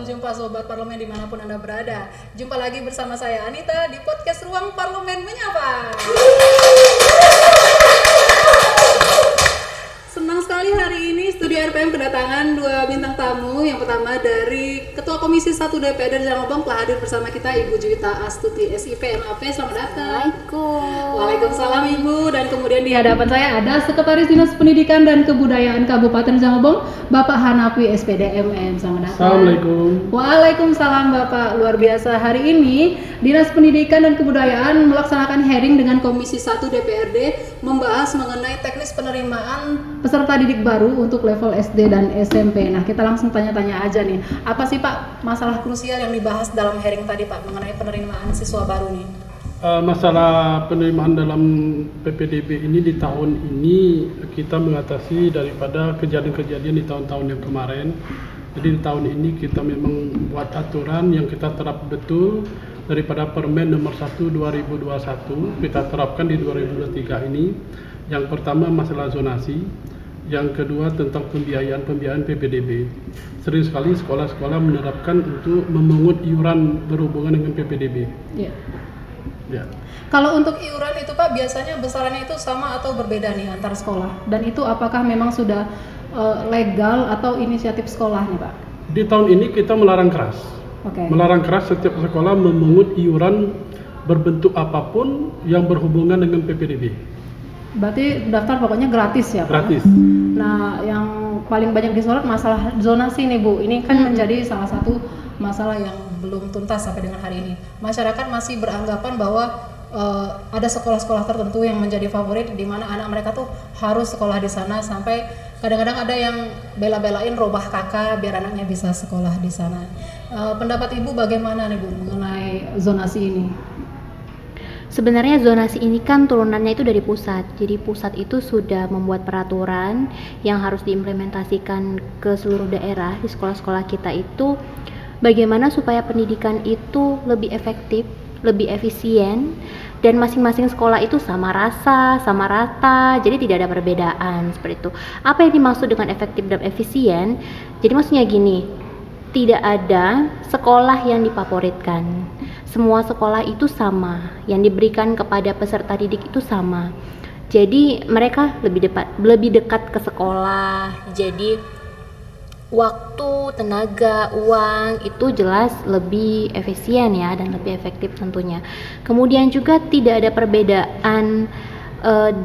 Selamat jumpa Sobat Parlemen dimanapun Anda berada. Jumpa lagi bersama saya Anita di podcast Ruang Parlemen Menyapa. Senang sekali hari ini Studio RPM kedatangan dua bintang tamu. Yang pertama dari Ketua Komisi 1 DPRD Rejang Lebong telah hadir bersama kita Ibu Juwita Astuti SIP MAP. Selamat datang. Waalaikumsalam Ibu. Dan kemudian di hadapan saya ada Sekretaris Dinas Pendidikan dan Kebudayaan Kabupaten Rejang Lebong, Bapak Hanafi SPD MM. Selamat datang. Assalamualaikum. Waalaikumsalam Bapak. Luar biasa, hari ini Dinas Pendidikan dan Kebudayaan melaksanakan hearing dengan Komisi 1 DPRD membahas mengenai teknis penerimaan peserta didik baru untuk level SD dan SMP. Nah, kita langsung tanya-tanya aja nih. Apa sih Pak masalah krusial yang dibahas dalam hearing tadi Pak mengenai penerimaan siswa baru nih? Masalah penerimaan dalam PPDB ini di tahun ini kita mengatasi daripada kejadian-kejadian di tahun-tahun yang kemarin. Jadi di tahun ini kita memang buat aturan yang kita terap betul daripada Permen nomor 1 2021 kita terapkan di 2023 ini. Yang pertama masalah zonasi, yang kedua tentang pembiayaan PPDB. Sering sekali sekolah-sekolah menerapkan untuk memungut iuran berhubungan dengan PPDB. Iya. Ya. Kalau untuk iuran itu Pak biasanya besarannya itu sama atau berbeda nih antar sekolah? Dan itu apakah memang sudah legal atau inisiatif sekolah nih Pak? Di tahun ini kita melarang keras. Oke. Melarang keras setiap sekolah memungut iuran berbentuk apapun yang berhubungan dengan PPDB. Berarti daftar pokoknya gratis ya Pak? Gratis. Nah, yang paling banyak disorot masalah zonasi nih Bu. Ini kan menjadi salah satu masalah yang belum tuntas sampai dengan hari ini. Masyarakat masih beranggapan bahwa ada sekolah-sekolah tertentu yang menjadi favorit di mana anak mereka tuh harus sekolah di sana, sampai kadang-kadang ada yang bela-belain robah kakak biar anaknya bisa sekolah di sana. Pendapat Ibu bagaimana nih Bu mengenai zonasi ini? Sebenarnya zonasi ini kan turunannya itu dari pusat. Jadi pusat itu sudah membuat peraturan yang harus diimplementasikan ke seluruh daerah di sekolah-sekolah kita itu bagaimana supaya pendidikan itu lebih efektif, lebih efisien, dan masing-masing sekolah itu sama rasa, sama rata, jadi tidak ada perbedaan seperti itu. Apa yang dimaksud dengan efektif dan efisien? Jadi maksudnya gini, tidak ada sekolah yang difavoritkan. Semua sekolah itu sama, yang diberikan kepada peserta didik itu sama. Jadi mereka lebih dekat ke sekolah. Jadi waktu, tenaga, uang itu jelas lebih efisien ya dan lebih efektif tentunya. Kemudian juga tidak ada perbedaan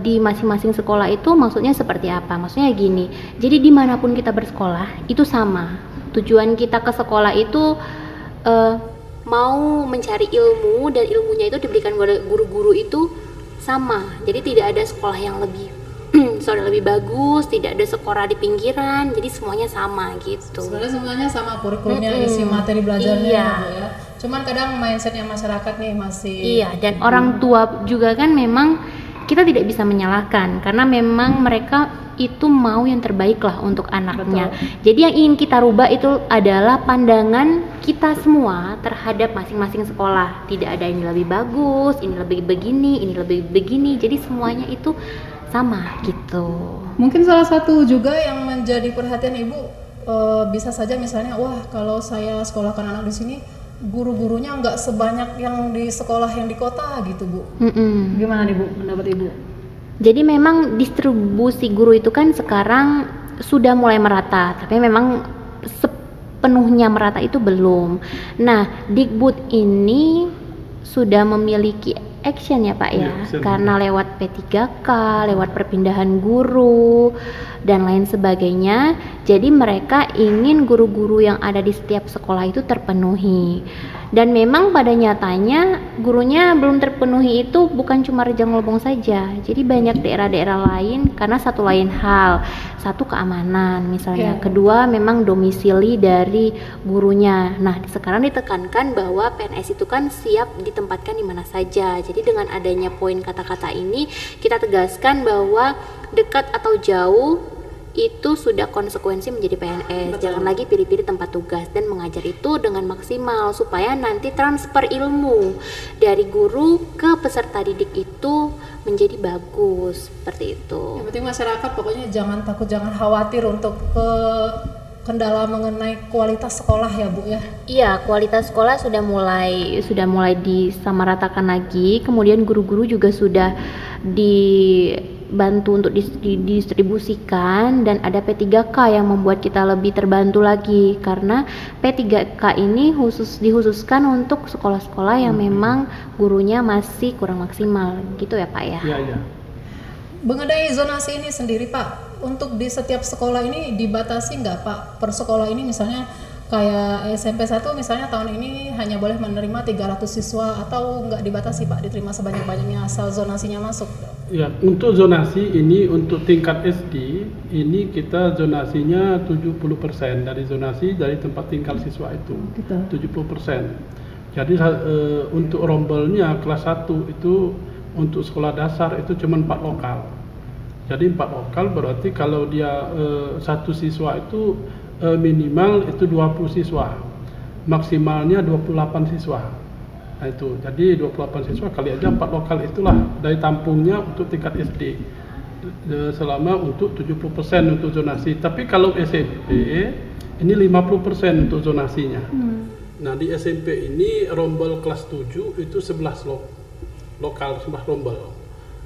di masing-masing sekolah itu maksudnya seperti apa? Maksudnya gini, jadi dimanapun kita bersekolah itu sama. Tujuan kita ke sekolah itu mau mencari ilmu dan ilmunya itu diberikan kepada guru-guru itu sama. Jadi tidak ada sekolah yang lebih lebih bagus, tidak ada sekolah di pinggiran, jadi semuanya sama gitu. Sebenarnya semuanya sama kurikulumnya, isi materi belajarnya ya. Cuman kadang mindsetnya masyarakat nih masih. Iya, dan orang tua juga kan memang kita tidak bisa menyalahkan karena memang mereka itu mau yang terbaik lah untuk anaknya. Betul. Jadi yang ingin kita rubah itu adalah pandangan kita semua terhadap masing-masing sekolah. Tidak ada ini lebih bagus, ini lebih begini, ini lebih begini. Jadi semuanya itu sama gitu. Mungkin salah satu juga yang menjadi perhatian Ibu bisa saja misalnya, wah kalau saya sekolahkan anak di sini guru-gurunya nggak sebanyak yang di sekolah yang di kota gitu Bu. Gimana nih Bu pendapat Ibu? Jadi memang distribusi guru itu kan sekarang sudah mulai merata, tapi memang sepenuhnya merata itu belum. Nah, Dikbud ini sudah memiliki action ya Pak ya, karena lewat P3K, lewat perpindahan guru dan lain sebagainya. Jadi mereka ingin guru-guru yang ada di setiap sekolah itu terpenuhi. Dan memang pada nyatanya gurunya belum terpenuhi itu bukan cuma Rejang Lebong saja. Jadi banyak daerah-daerah lain karena satu lain hal. Satu keamanan misalnya, kedua memang domisili dari gurunya. Nah, sekarang ditekankan bahwa PNS itu kan siap ditempatkan di mana saja. Jadi dengan adanya poin kata-kata ini kita tegaskan bahwa dekat atau jauh itu sudah konsekuensi menjadi PNS. Betul. Jangan lagi pilih-pilih tempat tugas dan mengajar itu dengan maksimal supaya nanti transfer ilmu dari guru ke peserta didik itu menjadi bagus seperti itu. Yang penting masyarakat pokoknya jangan takut, jangan khawatir untuk ke kendala mengenai kualitas sekolah ya Bu ya. Iya, kualitas sekolah sudah mulai disamaratakan lagi. Kemudian guru-guru juga sudah dibantu untuk didistribusikan, dan ada P3K yang membuat kita lebih terbantu lagi, karena P3K ini dihususkan untuk sekolah-sekolah yang memang gurunya masih kurang maksimal gitu ya Pak ya. Iya, iya. Mengenai zonasi ini sendiri Pak, untuk di setiap sekolah ini dibatasi nggak Pak per sekolah ini, misalnya kayak SMP 1 misalnya tahun ini hanya boleh menerima 300 siswa, atau nggak dibatasi Pak, diterima sebanyak-banyaknya asal zonasinya masuk? Ya, untuk zonasi ini untuk tingkat SD ini kita zonasinya 70% dari zonasi dari tempat tinggal siswa itu. Gitu. 70%. Jadi untuk rombelnya kelas 1 itu untuk sekolah dasar itu cuma 4 lokal. Jadi 4 lokal berarti kalau dia satu siswa itu minimal itu 20 siswa. Maksimalnya 28 siswa. Nah itu, jadi 28 siswa kali aja 4 lokal, itulah dari tampungnya untuk tingkat SD selama untuk 70% untuk zonasi. Tapi kalau SMP ini 50% untuk zonasinya. Nah di SMP ini rombel kelas 7 itu 11 lokal, 11 rombel.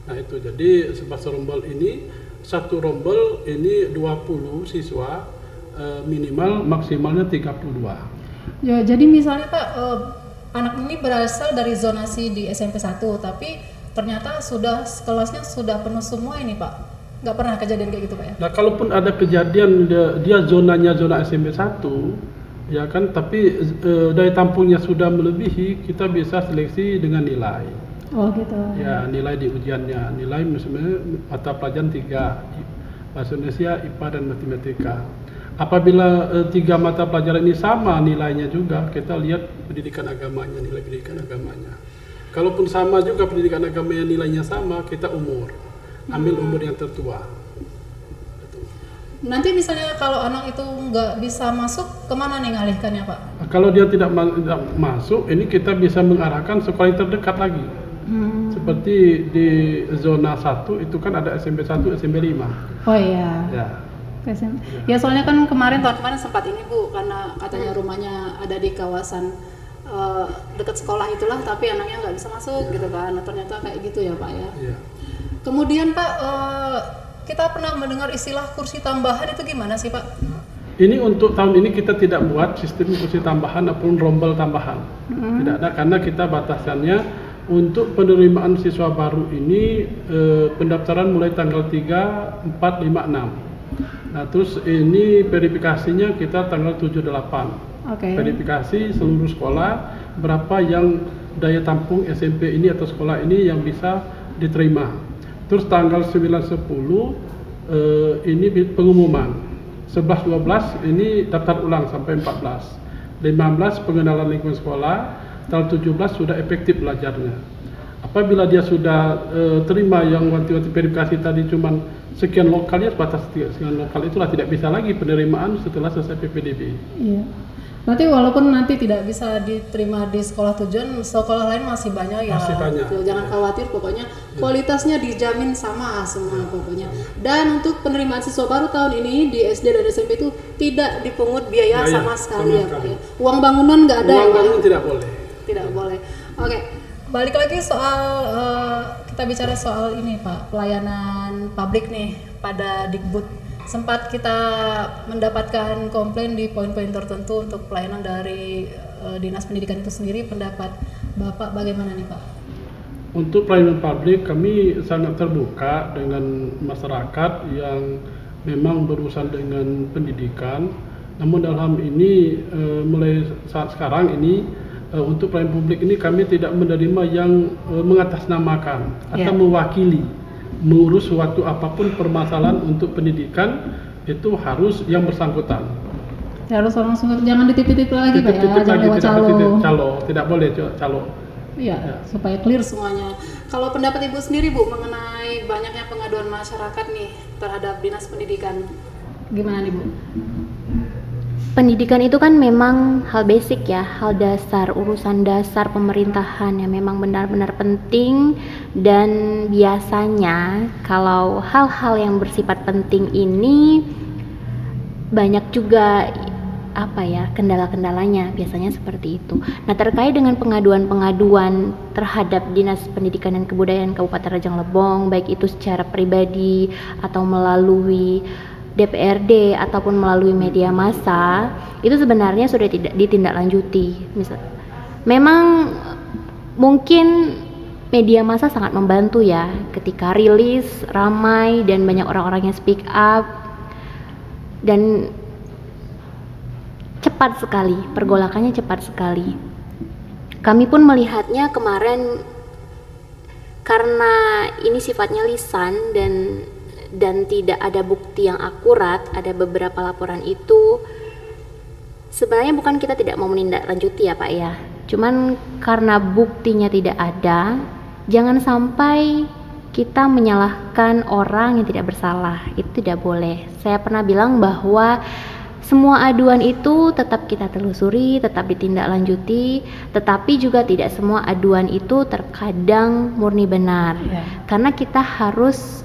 Nah itu, jadi 11 rombel ini, satu rombel ini 20 siswa, minimal maksimalnya 32. Ya, jadi misalnya Pak, anak ini berasal dari zonasi di SMP 1, tapi ternyata kelasnya sudah penuh semua ini Pak. Nggak pernah kejadian kayak gitu Pak ya? Nah kalaupun ada kejadian dia zonanya zona SMP 1 ya kan, tapi daya tampungnya sudah melebihi, kita bisa seleksi dengan nilai. Oh gitu. Ya, nilai di ujiannya, nilai misalnya mata pelajaran 3, bahasa Indonesia, IPA dan matematika. Apabila 3 mata pelajaran ini sama nilainya juga, kita lihat pendidikan agamanya, nilai pendidikan agamanya. Kalaupun sama juga pendidikan agamanya, nilainya sama, kita ambil umur yang tertua. Nanti misalnya kalau anak itu nggak bisa masuk, kemana nih ngalihkannya Pak? Kalau dia tidak masuk, ini kita bisa mengarahkan sekolah yang terdekat lagi. Seperti di zona 1 itu kan ada SMP 1, SMP 5. Oh iya. Ya. Ya soalnya kan tahun kemarin sempat ini Bu, karena katanya rumahnya ada di kawasan dekat sekolah itulah, tapi anaknya nggak bisa masuk gitu kan. Nah, ternyata kayak gitu ya Pak ya. Ya. Kemudian Pak, kita pernah mendengar istilah kursi tambahan, itu gimana sih Pak? Ini untuk tahun ini kita tidak buat sistem kursi tambahan ataupun rombel tambahan. Tidak ada, karena kita batasannya untuk penerimaan siswa baru ini pendaftaran mulai tanggal 3, 4, 5, 6. Nah terus ini verifikasinya kita tanggal 7, 8. Verifikasi seluruh sekolah berapa yang daya tampung SMP ini atau sekolah ini yang bisa diterima. Terus tanggal 9, 10 ini pengumuman. 11, 12 ini daftar ulang sampai 14. 15 pengenalan lingkungan sekolah. Tanggal 17 sudah efektif belajarnya. Apabila dia sudah terima yang wanti-wanti verifikasi tadi cuman sekian lokalnya, batas sekian lokal, itulah tidak bisa lagi penerimaan setelah selesai PPDB. Iya. Berarti walaupun nanti tidak bisa diterima di sekolah tujuan, sekolah lain masih banyak ya. Masih banyak. Jangan khawatir, pokoknya kualitasnya dijamin sama semua pokoknya. Dan untuk penerimaan siswa baru tahun ini di SD dan SMP itu tidak dipungut biaya sama sekali ya Pak ya. Uang bangunan nggak ada. Uang bangunan tidak boleh. Tidak boleh. Oke, balik lagi soal kita bicara soal ini Pak, pelayanan publik nih pada Dikbud. Sempat kita mendapatkan komplain di poin-poin tertentu untuk pelayanan dari Dinas Pendidikan itu sendiri. Pendapat Bapak bagaimana nih Pak? Untuk pelayanan publik kami sangat terbuka dengan masyarakat yang memang berurusan dengan pendidikan. Namun dalam ini mulai saat sekarang ini untuk pelayanan publik ini kami tidak menerima yang mengatasnamakan atau mewakili mengurus suatu apapun permasalahan untuk pendidikan, itu harus yang bersangkutan. Harus langsung, jangan dititip-titip lagi Pak ya, jangan lewat calo. Tidak boleh calo. Iya, supaya clear semuanya. Kalau pendapat Ibu sendiri Bu mengenai banyaknya pengaduan masyarakat nih terhadap Dinas Pendidikan, gimana nih Bu? Pendidikan itu kan memang hal basic ya, hal dasar, urusan dasar pemerintahan yang memang benar-benar penting. Dan biasanya kalau hal-hal yang bersifat penting ini banyak juga kendala-kendalanya, biasanya seperti itu. Nah, terkait dengan pengaduan-pengaduan terhadap Dinas Pendidikan dan Kebudayaan Kabupaten Rejang Lebong, baik itu secara pribadi atau melalui DPRD ataupun melalui media massa, itu sebenarnya sudah tidak ditindaklanjuti. Memang mungkin media massa sangat membantu ya, ketika rilis ramai dan banyak orang-orang yang speak up, dan cepat sekali, pergolakannya cepat sekali. Kami pun melihatnya kemarin, karena ini sifatnya lisan dan tidak ada bukti yang akurat, ada beberapa laporan itu sebenarnya bukan kita tidak mau menindaklanjuti ya Pak ya, cuman karena buktinya tidak ada, jangan sampai kita menyalahkan orang yang tidak bersalah, itu tidak boleh. Saya pernah bilang bahwa semua aduan itu tetap kita telusuri, tetap ditindaklanjuti, tetapi juga tidak semua aduan itu terkadang murni benar. Karena kita harus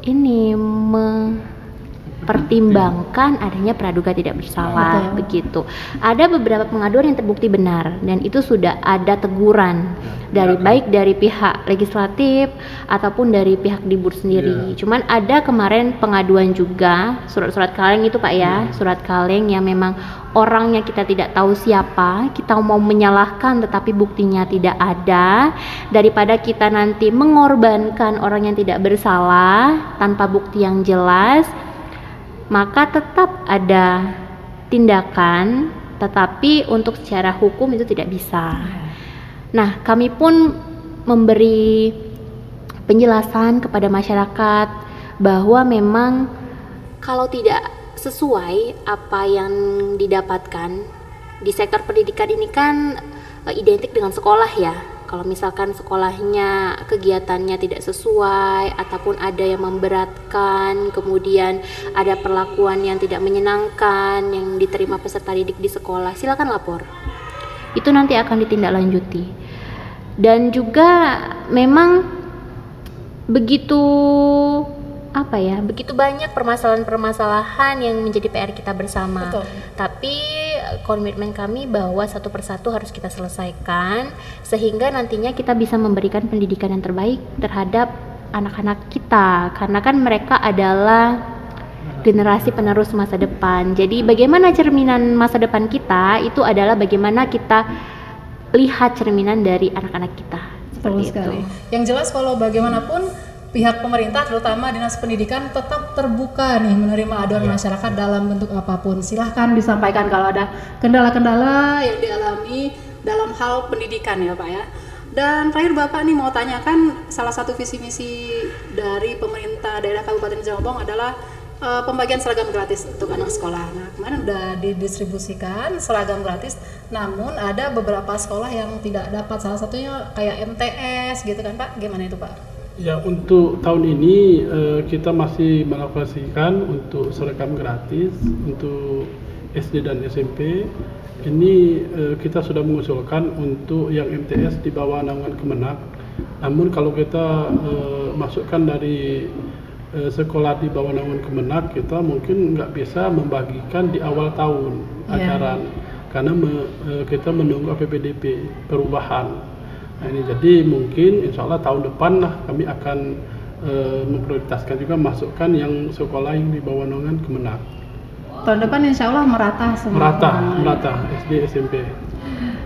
mempertimbangkan adanya praduga tidak bersalah. Begitu. Ada beberapa pengaduan yang terbukti benar dan itu sudah ada teguran baik dari pihak legislatif ataupun dari pihak Dibur sendiri. Cuman ada kemarin pengaduan juga surat-surat kaleng itu Pak ya, surat kaleng yang memang orangnya kita tidak tahu siapa, kita mau menyalahkan tetapi buktinya tidak ada, daripada kita nanti mengorbankan orang yang tidak bersalah tanpa bukti yang jelas, maka tetap ada tindakan, tetapi untuk secara hukum itu tidak bisa. Nah, kami pun memberi penjelasan kepada masyarakat bahwa memang kalau tidak sesuai apa yang didapatkan di sektor pendidikan ini kan identik dengan sekolah ya. Kalau misalkan sekolahnya kegiatannya tidak sesuai ataupun ada yang memberatkan, kemudian ada perlakuan yang tidak menyenangkan yang diterima peserta didik di sekolah, silakan lapor. Itu nanti akan ditindaklanjuti. Dan juga memang begitu banyak permasalahan-permasalahan yang menjadi PR kita bersama. Betul. Tapi komitmen kami bahwa satu persatu harus kita selesaikan sehingga nantinya kita bisa memberikan pendidikan yang terbaik terhadap anak-anak kita, karena kan mereka adalah generasi penerus masa depan. Jadi bagaimana cerminan masa depan kita itu adalah bagaimana kita lihat cerminan dari anak-anak kita. Betul sekali. Yang jelas kalau bagaimanapun pihak pemerintah terutama Dinas Pendidikan tetap terbuka nih menerima aduan masyarakat dalam bentuk apapun. Silahkan disampaikan kalau ada kendala-kendala yang dialami dalam hal pendidikan ya Pak ya. Dan terakhir Bapak nih mau tanyakan, salah satu visi misi dari pemerintah daerah Kabupaten Rejang Lebong adalah pembagian seragam gratis untuk anak sekolah. Nah, kemarin udah didistribusikan seragam gratis, namun ada beberapa sekolah yang tidak dapat, salah satunya kayak MTS gitu kan Pak, gimana itu Pak? Ya, untuk tahun ini kita masih mengalokasikan untuk seragam gratis untuk SD dan SMP. Ini kita sudah mengusulkan untuk yang MTS di bawah naungan Kemenak. Namun kalau kita masukkan dari sekolah di bawah naungan Kemenak, kita mungkin nggak bisa membagikan di awal tahun ajaran karena kita menunggu APBDP perubahan. Nah, ini jadi mungkin insya Allah tahun depan lah kami akan memprioritaskan juga masukkan yang sekolah yang di bawah naungan Kemenak. Tahun depan insya Allah merata semua. Merata SD SMP.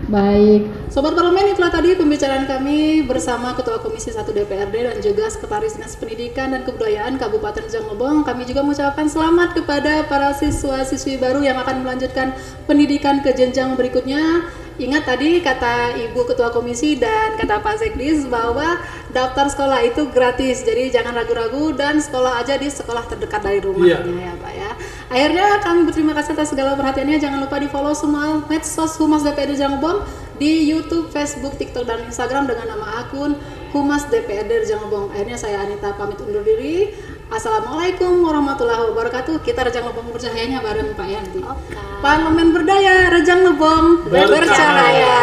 Baik, Sobat Parlemen, itulah tadi pembicaraan kami bersama Ketua Komisi 1 DPRD dan juga Sekretaris Dinas Pendidikan dan Kebudayaan Kabupaten Rejang Lebong. Kami juga mengucapkan selamat kepada para siswa-siswi baru yang akan melanjutkan pendidikan ke jenjang berikutnya. Ingat tadi kata Ibu Ketua Komisi dan kata Pak Sekdis bahwa daftar sekolah itu gratis, jadi jangan ragu-ragu dan sekolah aja di sekolah terdekat dari rumahnya ya Pak ya. Akhirnya kami berterima kasih atas segala perhatiannya. Jangan lupa di follow semua medsos Humas DPRD Rejang Lebong di YouTube, Facebook, TikTok, dan Instagram dengan nama akun Humas DPRD Rejang Lebong. Akhirnya saya Anita pamit undur diri. Assalamualaikum warahmatullahi wabarakatuh. Kita Rejang Lebong bercahayanya bareng Pak Yanti. Parlemen berdaya, Rejang Lebong bercahaya.